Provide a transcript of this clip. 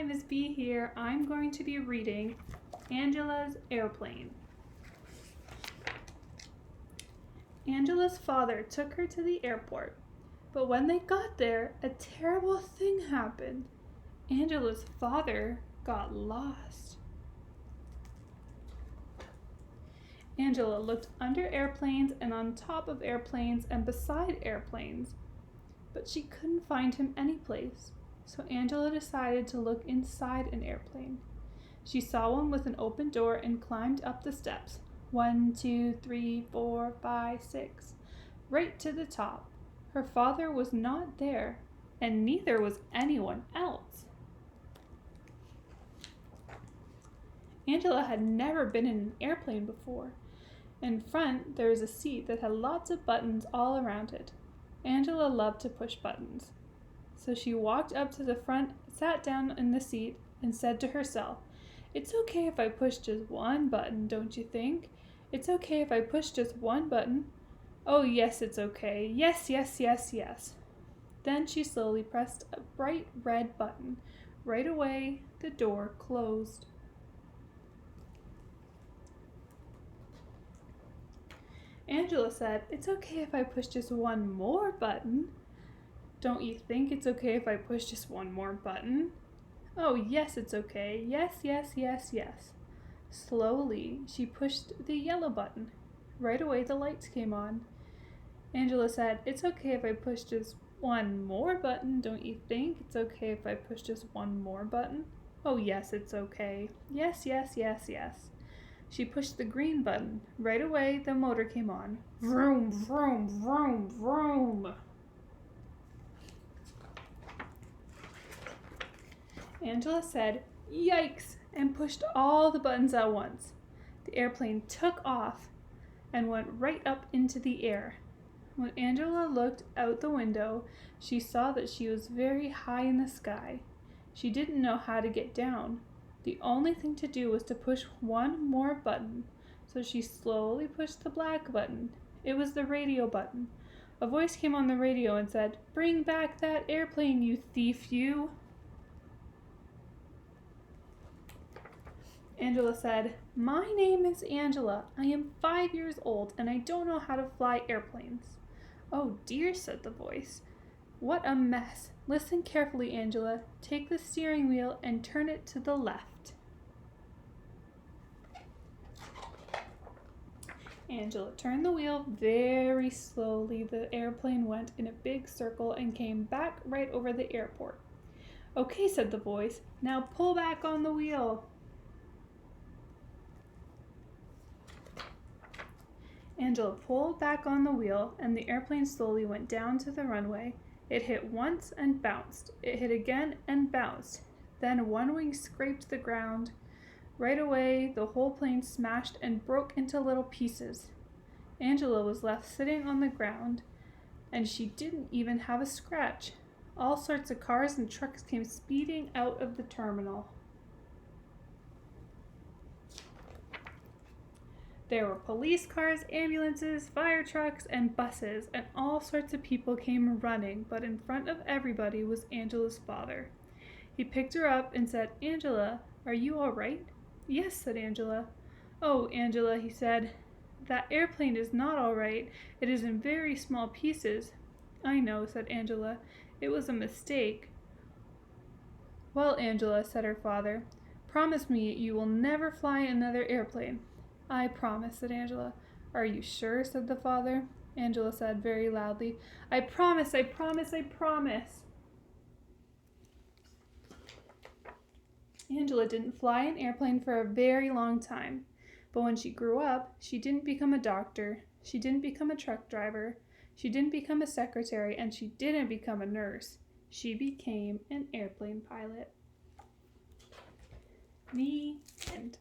Hi, Miss B here. I'm going to be reading Angela's Airplane. Angela's father took her to the airport, but when they got there, a terrible thing happened. Angela's father got lost. Angela looked under airplanes and on top of airplanes and beside airplanes, but she couldn't find him anyplace. So Angela decided to look inside an airplane. She saw one with an open door and climbed up the steps. 1, 2, 3, 4, 5, 6, right to the top. Her father was not there, and neither was anyone else. Angela had never been in an airplane before. In front, there was a seat that had lots of buttons all around it. Angela loved to push buttons. So she walked up to the front, sat down in the seat, and said to herself, "It's okay if I push just one button, don't you think? It's okay if I push just one button. Oh, yes, it's okay. Yes, yes, yes, yes." Then she slowly pressed a bright red button. Right away, the door closed. Angela said, "It's okay if I push just one more button. Don't you think it's okay if I push just one more button? Oh, yes, it's okay. Yes, yes, yes, yes." Slowly, she pushed the yellow button. Right away, the lights came on. Angela said, "It's okay if I push just one more button. Don't you think it's okay if I push just one more button? Oh, yes, it's okay. Yes, yes, yes, yes." She pushed the green button. Right away, the motor came on. Vroom, vroom, vroom, vroom. Angela said, "Yikes," and pushed all the buttons at once. The airplane took off and went right up into the air. When Angela looked out the window, she saw that she was very high in the sky. She didn't know how to get down. The only thing to do was to push one more button. So she slowly pushed the black button. It was the radio button. A voice came on the radio and said, "Bring back that airplane, you thief, you." Angela said, "My name is Angela. I am 5 years old and I don't know how to fly airplanes." "Oh dear," said the voice. "What a mess. Listen carefully, Angela. Take the steering wheel and turn it to the left." Angela turned the wheel very slowly. The airplane went in a big circle and came back right over the airport. "Okay," said the voice. "Now pull back on the wheel." Angela pulled back on the wheel, and the airplane slowly went down to the runway. It hit once and bounced. It hit again and bounced. Then one wing scraped the ground. Right away, the whole plane smashed and broke into little pieces. Angela was left sitting on the ground, and she didn't even have a scratch. All sorts of cars and trucks came speeding out of the terminal. There were police cars, ambulances, fire trucks, and buses, and all sorts of people came running, but in front of everybody was Angela's father. He picked her up and said, "Angela, are you all right?" "Yes," said Angela. "Oh, Angela," he said, "that airplane is not all right. It is in very small pieces." "I know," said Angela. "It was a mistake." "Well, Angela," said her father, "promise me you will never fly another airplane." "I promise," said Angela. "Are you sure?" said the father. Angela said very loudly, "I promise, I promise, I promise." Angela didn't fly an airplane for a very long time, but when she grew up, she didn't become a doctor, she didn't become a truck driver, she didn't become a secretary, and she didn't become a nurse. She became an airplane pilot. The end.